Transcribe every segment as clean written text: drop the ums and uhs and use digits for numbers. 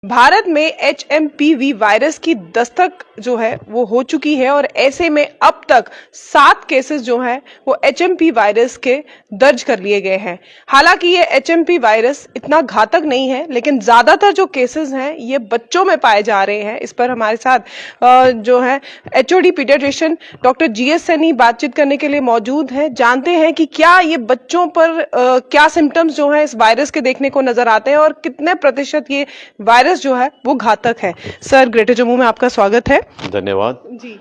भारत में HMPV virus की दस्तक जो है वो हो चुकी है और ऐसे में अब तक 7 केसेस जो हैं वो एचएमपी वायरस के दर्ज कर लिए गए हैं। हालांकि ये एचएमपी वायरस इतना घातक नहीं है, लेकिन ज्यादातर जो केसेस हैं ये बच्चों में पाए जा रहे हैं। इस पर हमारे साथ जो है HOD paediatrician doctor GS Saini बातचीत करने के लिए मौजूद हैं। जानते हैं कि क्या ये बच्चों पर क्या सिम्टम्स जो है इस वायरस के देखने को नजर आते हैं और कितने प्रतिशत ये वायरस जो है वो घातक है। सर, ग्रेटर जम्मू में आपका स्वागत है। धन्यवाद जी।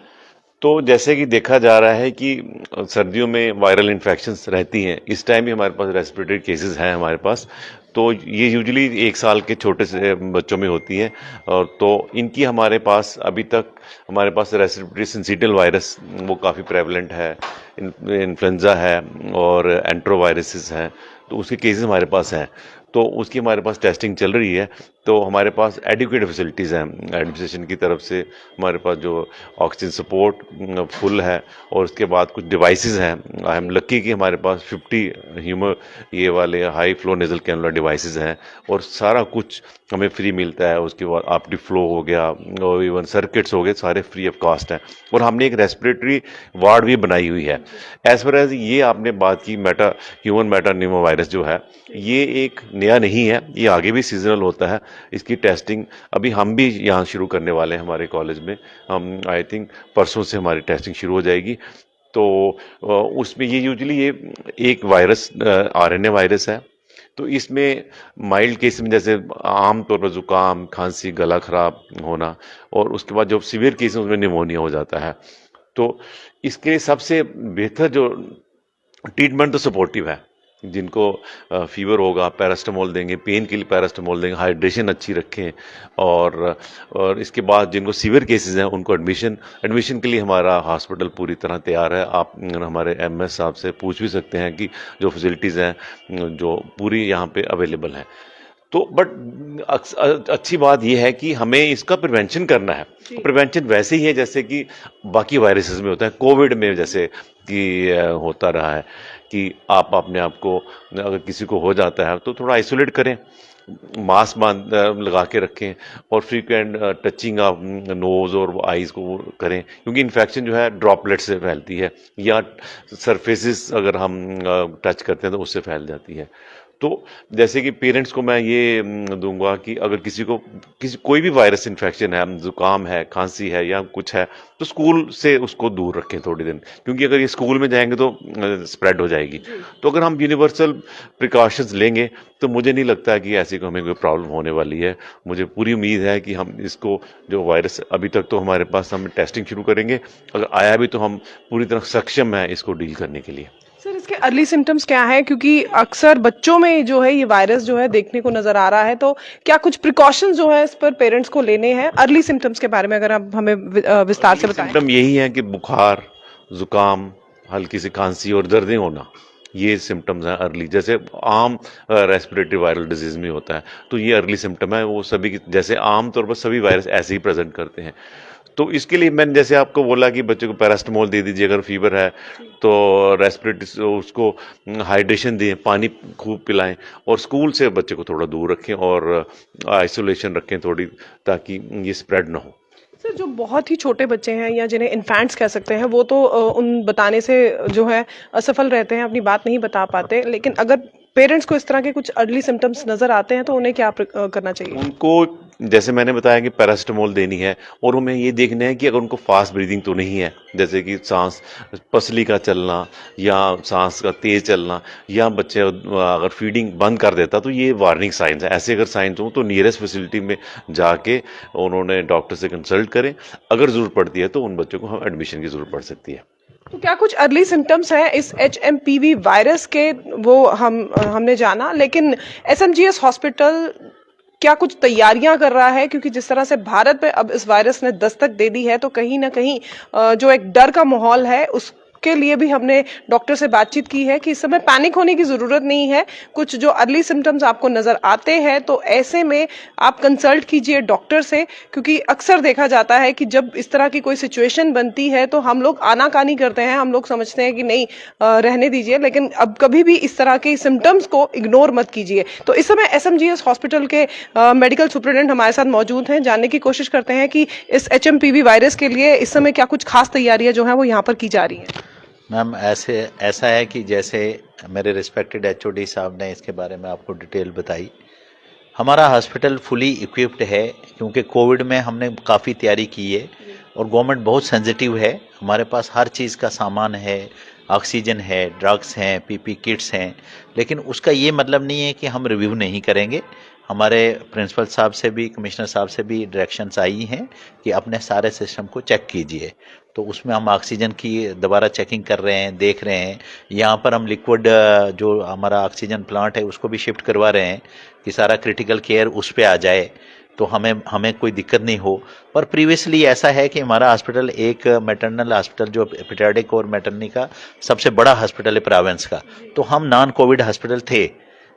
तो जैसे कि देखा जा रहा है कि सर्दियों में वायरल इन्फेक्शंस रहती हैं। इस टाइम भी हमारे पास रेस्पिरेटरी केसेस हैं हमारे पास। तो ये यूजुअली 1 साल के छोटे से बच्चों में होती है। और तो इनकी हमारे पास अभी तक हमारे पास रेस्पिरेटरी सिंसिटियल वायरस वो काफ़ी प्रेवलेंट है। इन्फ्लुएंजा है और एंट्रोवायरसेस हैं, तो उसके केसेस हमारे पास हैं। तो उसकी हमारे पास टेस्टिंग चल रही है। तो हमारे पास एडिक्वेट फैसिलिटीज़ हैं एडमिनिस्ट्रेशन की तरफ से। हमारे पास जो ऑक्सीजन सपोर्ट फुल है और उसके बाद कुछ डिवाइसेस हैं। आई एम लकी कि हमारे पास 50 ह्यूमर ये वाले हाई फ्लो नेजल कैनुलर डिवाइसेस हैं और सारा कुछ हमें फ्री मिलता है। उसके बाद ऑप्टी फ्लो हो गया और इवन सर्किट्स हो गए, सारे फ्री ऑफ कॉस्ट हैं। और हमने एक रेस्पिरेटरी वार्ड भी बनाई हुई है। एज फार एज ये आपने बात की ह्यूमन मेटानिमो वायरस जो है, ये एक नया नहीं है, ये आगे भी सीजनल होता है। इसकी टेस्टिंग अभी हम भी यहाँ शुरू करने वाले हैं हमारे कॉलेज में। हम आई थिंक परसों से हमारी टेस्टिंग शुरू हो जाएगी। तो उसमें ये यूजुअली ये एक वायरस आरएनए वायरस है। तो इसमें माइल्ड केस में जैसे आम तौर पर जुकाम, खांसी, गला खराब होना, और उसके बाद जो सीवियर केस में उसमें निमोनिया हो जाता है। तो इसके लिए सबसे बेहतर जो ट्रीटमेंट तो सपोर्टिव है। जिनको फीवर होगा पैरास्टामोल देंगे, पेन के लिए पैरास्टामोल देंगे, हाइड्रेशन अच्छी रखें। और इसके बाद जिनको सीवियर केसेस हैं उनको एडमिशन के लिए हमारा हॉस्पिटल पूरी तरह तैयार है। आप हमारे एमएस साहब से पूछ भी सकते हैं कि जो फैसिलिटीज़ हैं जो पूरी यहाँ पे अवेलेबल हैं। तो बट अच्छी बात यह है कि हमें इसका प्रिवेंशन करना है। प्रिवेंशन वैसे ही है जैसे कि बाकी वायरसेस में होता है। कोविड में जैसे कि होता रहा है कि आप अपने आप को, अगर किसी को हो जाता है तो थोड़ा आइसोलेट करें, मास्क लगा के रखें और फ्रीक्वेंट टचिंग ऑफ नोज़ और आईज़ को करें, क्योंकि इन्फेक्शन जो है ड्रॉपलेट से फैलती है या सरफेसेस अगर हम टच करते हैं तो उससे फैल जाती है। तो जैसे कि पेरेंट्स को मैं ये दूंगा कि अगर कोई भी वायरस इन्फेक्शन है, जुकाम है, खांसी है या कुछ है, तो स्कूल से उसको दूर रखें थोड़ी दिन, क्योंकि अगर ये स्कूल में जाएंगे तो स्प्रेड हो जाएगी। तो अगर हम यूनिवर्सल प्रिकॉशंस लेंगे तो मुझे नहीं लगता है कि ऐसी को हमें कोई प्रॉब्लम होने वाली है। मुझे पूरी उम्मीद है कि हम इसको, जो वायरस अभी तक तो हमारे पास, हम टेस्टिंग शुरू करेंगे, अगर आया भी तो हम पूरी तरह सक्षम हैं इसको डील करने के लिए। सर, इसके अर्ली सिम्टम्स क्या हैं, क्योंकि अक्सर बच्चों में जो है ये वायरस जो है देखने को नजर आ रहा है, तो क्या कुछ प्रिकॉशंस जो है इस पर पेरेंट्स को लेने हैं? अर्ली सिम्टम्स के बारे में अगर आप हमें विस्तार से बताएं। सिम्टम यही है कि बुखार, जुकाम, हल्की सी खांसी और दर्दें होना, ये सिम्टम्स हैं अर्ली। जैसे आम रेस्पिरेटरी वायरल डिजीज में होता है, तो ये अर्ली सिम्टम है। वो सभी जैसे आम तौर पर सभी वायरस ऐसे ही प्रेजेंट करते हैं। तो इसके लिए मैंने जैसे आपको बोला कि बच्चे को पैरास्टामोल दे दीजिए अगर फीवर है, तो रेस्पिरेटरी उसको हाइड्रेशन दें, पानी खूब पिलाएं और स्कूल से बच्चे को थोड़ा दूर रखें और आइसोलेशन रखें थोड़ी, ताकि ये स्प्रेड ना हो। सर, जो बहुत ही छोटे बच्चे हैं या जिन्हें इन्फेंट्स कह सकते हैं, वो तो उन बताने से जो है असफल रहते हैं, अपनी बात नहीं बता पाते। लेकिन अगर पेरेंट्स को इस तरह के कुछ अर्ली सिम्टम्स नजर आते हैं तो उन्हें क्या करना चाहिए? उनको जैसे मैंने बताया कि पैरास्टामोल देनी है, और हमें ये देखना है कि अगर उनको फास्ट ब्रीदिंग तो नहीं है, जैसे कि सांस पसली का चलना या सांस का तेज चलना, या बच्चे अगर फीडिंग बंद कर देता, तो ये वार्निंग साइंस है। ऐसे अगर साइंस हो तो नियरेस्ट फैसिलिटी में जाके उन्होंने डॉक्टर से कंसल्ट करें। अगर ज़रूरत पड़ती है तो उन बच्चों को हम एडमिशन की ज़रूरत पड़ सकती है। तो क्या कुछ अर्ली सिम्टम्स हैं इस एचएमपीवी वायरस के? वो हमने जाना, लेकिन एसएमजीएस हॉस्पिटल क्या कुछ तैयारियां कर रहा है? क्योंकि जिस तरह से भारत में अब इस वायरस ने दस्तक दे दी है, तो कहीं ना कहीं जो एक डर का माहौल है उसके लिए भी हमने डॉक्टर से बातचीत की है कि इस समय पैनिक होने की जरूरत नहीं है। कुछ जो अर्ली सिम्टम्स आपको नजर आते हैं तो ऐसे में आप कंसल्ट कीजिए डॉक्टर से, क्योंकि अक्सर देखा जाता है कि जब इस तरह की कोई सिचुएशन बनती है तो हम लोग आनाकानी करते हैं, हम लोग समझते हैं कि नहीं रहने दीजिए, लेकिन अब कभी भी इस तरह के सिम्टम्स को इग्नोर मत कीजिए। तो इस समय एसएमजीएस हॉस्पिटल के मेडिकल सुपरिटेंडेंट हमारे साथ मौजूद हैं, जानने की कोशिश करते हैं कि इस एचएमपीवी वायरस के लिए इस समय क्या कुछ खास तैयारियां जो हैं वो यहाँ पर की जा रही हैं। मैम ऐसा है कि जैसे मेरे रिस्पेक्टेड एचओडी साहब ने इसके बारे में आपको डिटेल बताई, हमारा हॉस्पिटल फुली इक्विप्ड है क्योंकि कोविड में हमने काफ़ी तैयारी की है और गवर्नमेंट बहुत सेंसिटिव है। हमारे पास हर चीज़ का सामान है, ऑक्सीजन है, ड्रग्स हैं, पीपी किट्स हैं, लेकिन उसका ये मतलब नहीं है कि हम रिव्यू नहीं करेंगे। हमारे प्रिंसिपल साहब से भी, कमिश्नर साहब से भी डायरेक्शंस आई हैं कि अपने सारे सिस्टम को चेक कीजिए। तो उसमें हम ऑक्सीजन की दोबारा चेकिंग कर रहे हैं, देख रहे हैं। यहाँ पर हम लिक्विड जो हमारा ऑक्सीजन प्लांट है उसको भी शिफ्ट करवा रहे हैं कि सारा क्रिटिकल केयर उस पर आ जाए, तो हमें कोई दिक्कत नहीं हो। पर प्रीवियसली ऐसा है कि हमारा हॉस्पिटल एक मैटरनल हॉस्पिटल जो पीडियाट्रिक और मैटरनिटी का सबसे बड़ा हॉस्पिटल है प्रोविंस का, तो हम नॉन कोविड हॉस्पिटल थे।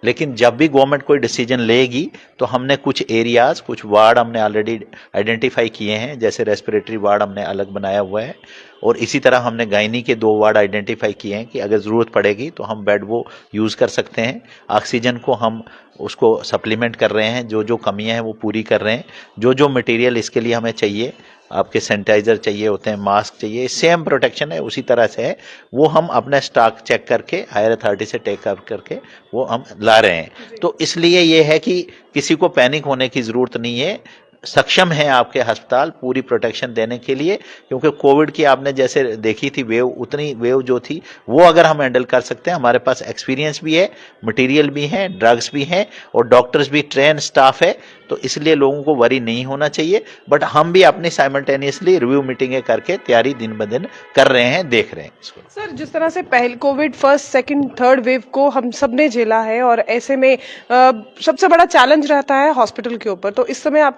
लेकिन जब भी गवर्नमेंट कोई डिसीजन लेगी तो हमने कुछ एरियाज, कुछ वार्ड हमने ऑलरेडी आइडेंटिफाई किए हैं, जैसे रेस्पिरेटरी वार्ड हमने अलग बनाया हुआ है और इसी तरह हमने गायनी के 2 वार्ड आइडेंटिफाई किए हैं कि अगर ज़रूरत पड़ेगी तो हम बेड वो यूज़ कर सकते हैं। ऑक्सीजन को हम उसको सप्लीमेंट कर रहे हैं, जो जो कमियां हैं वो पूरी कर रहे हैं। जो जो मटेरियल इसके लिए हमें चाहिए, आपके सैनिटाइजर चाहिए होते हैं, मास्क चाहिए, सेम प्रोटेक्शन है उसी तरह से है, वो हम अपना स्टॉक चेक करके हायर अथॉरिटी से टेक अप करके वो हम ला रहे हैं। तो इसलिए ये है कि किसी को पैनिक होने की ज़रूरत नहीं है। सक्षम है आपके अस्पताल पूरी प्रोटेक्शन देने के लिए, क्योंकि कोविड की आपने जैसे देखी थी वेव, उतनी वेव जो थी वो अगर हम हैंडल कर सकते हैं, हमारे पास एक्सपीरियंस भी है, मटेरियल भी है, ड्रग्स भी हैं और डॉक्टर्स भी ट्रेन स्टाफ है, तो इसलिए लोगों को वरी नहीं होना चाहिए। बट हम भी अपनी साइमल्टेनियसली रिव्यू मीटिंगें करके तैयारी दिन ब दिन कर रहे हैं, देख रहे हैं इसको। सर, जिस तरह से पहले Covid first second third wave को हम सब ने झेला है और ऐसे में सबसे बड़ा चैलेंज रहता है हॉस्पिटल के ऊपर, तो इस समय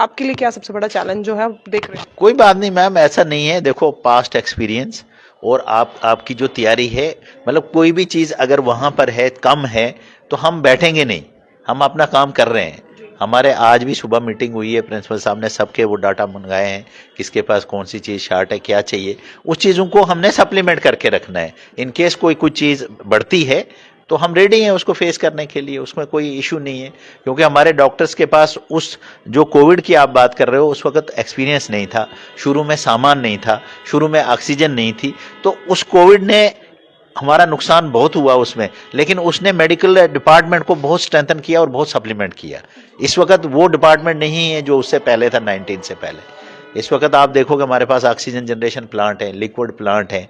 आपके लिए क्या सबसे बड़ा चैलेंज जो है आप देख रहे हैं? कोई बात नहीं मैम, ऐसा नहीं है। देखो, पास्ट एक्सपीरियंस और आपकी जो तैयारी है, मतलब कोई भी चीज़ अगर वहाँ पर है, कम है, तो हम बैठेंगे नहीं, हम अपना काम कर रहे हैं। हमारे आज भी सुबह मीटिंग हुई है, प्रिंसिपल साहब ने सबके वो डाटा मंगाए हैं, किसके पास कौन सी चीज़ शार्ट है, क्या चाहिए, उस चीज़ों को हमने सप्लीमेंट करके रखना है। इन केस कोई कुछ चीज़ बढ़ती है तो हम रेडी हैं उसको फेस करने के लिए, उसमें कोई इशू नहीं है, क्योंकि हमारे डॉक्टर्स के पास उस जो कोविड की आप बात कर रहे हो उस वक्त एक्सपीरियंस नहीं था, शुरू में सामान नहीं था, शुरू में ऑक्सीजन नहीं थी, तो उस कोविड ने हमारा नुकसान बहुत हुआ उसमें, लेकिन उसने मेडिकल डिपार्टमेंट को बहुत स्ट्रेंथन किया और बहुत सप्लीमेंट किया। इस वक्त वो डिपार्टमेंट नहीं है जो उससे पहले था, 19 से पहले। इस वक्त आप देखोगे हमारे पास ऑक्सीजन जनरेशन प्लांट है, लिक्विड प्लांट है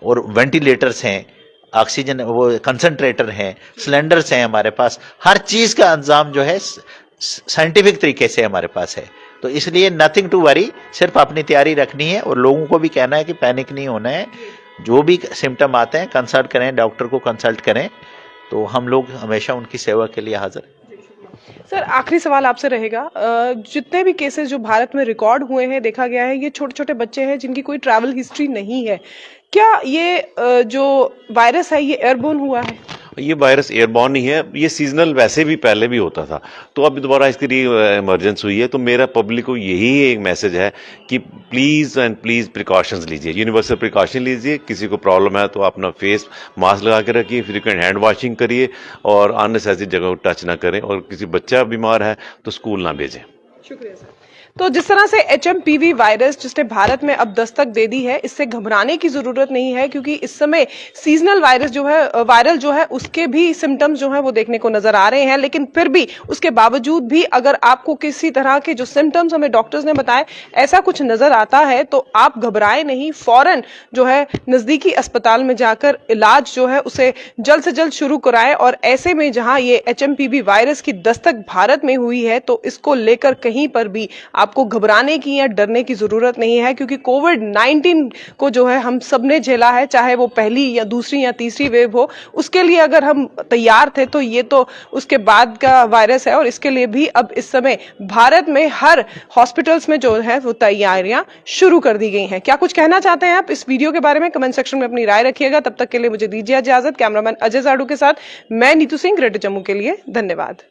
और वेंटिलेटर्स हैं, ऑक्सीजन वो कंसंट्रेटर हैं, सिलेंडर्स हैं, हमारे पास हर चीज़ का इंतजाम जो है साइंटिफिक तरीके से हमारे पास है। तो इसलिए नथिंग टू वरी, सिर्फ अपनी तैयारी रखनी है और लोगों को भी कहना है कि पैनिक नहीं होना है। जो भी सिम्टम आते हैं कंसल्ट करें, डॉक्टर को कंसल्ट करें, तो हम लोग हमेशा उनकी सेवा के लिए हाजिर हैं। सर, आखिरी सवाल आपसे रहेगा, जितने भी केसेस जो भारत में रिकॉर्ड हुए हैं, देखा गया है ये छोटे छोटे बच्चे हैं जिनकी कोई ट्रैवल हिस्ट्री नहीं है, क्या ये जो वायरस है ये एयरबोर्न हुआ है? ये वायरस एयरबॉर्न नहीं है, ये सीजनल वैसे भी पहले भी होता था, तो अब दोबारा इसके लिए इमरजेंसी हुई है। तो मेरा पब्लिक को यही एक मैसेज है कि प्लीज़ एंड प्लीज़ प्रिकॉशंस लीजिए, यूनिवर्सल प्रिकॉशन लीजिए। किसी को प्रॉब्लम है तो अपना फेस मास्क लगा के रखिए, फ्रीक्वेंट हैंड वॉशिंग करिए और अननेसेसरी जगह को टच ना करें, और किसी बच्चा बीमार है तो स्कूल ना भेजें। शुक्रिया सर। तो जिस तरह से एचएमपीवी वायरस जिसने भारत में अब दस्तक दे दी है, इससे घबराने की जरूरत नहीं है, क्योंकि इस समय सीजनल वायरस जो है, वायरल जो है, उसके भी सिम्टम्स जो है वो देखने को नजर आ रहे हैं। लेकिन फिर भी उसके बावजूद भी अगर आपको किसी तरह के जो सिम्टम्स हमें डॉक्टर्स ने बताए ऐसा कुछ नजर आता है तो आप घबराए नहीं, फौरन जो है नजदीकी अस्पताल में जाकर इलाज जो है उसे जल्द से जल्द शुरू कराएं। और ऐसे में जहां ये एचएमपीवी वायरस की दस्तक भारत में हुई है तो इसको लेकर कहीं कहीं पर भी आपको घबराने की या डरने की जरूरत नहीं है, क्योंकि कोविड-19 को जो है हम सबने झेला है, चाहे वो पहली या दूसरी या तीसरी वेव हो। उसके लिए अगर हम तैयार थे तो ये तो उसके बाद का वायरस है, और इसके लिए भी अब इस समय भारत में हर हॉस्पिटल्स में जो है वो तैयारियां शुरू कर दी गई हैं। क्या कुछ कहना चाहते हैं आप इस वीडियो के बारे में? कमेंट सेक्शन में अपनी राय रखिएगा। तब तक के लिए मुझे दीजिए इजाजत। कैमरामैन अजय जाड़ू के साथ मैं नीतू सिंह, ग्रेटर जम्मू के लिए। धन्यवाद।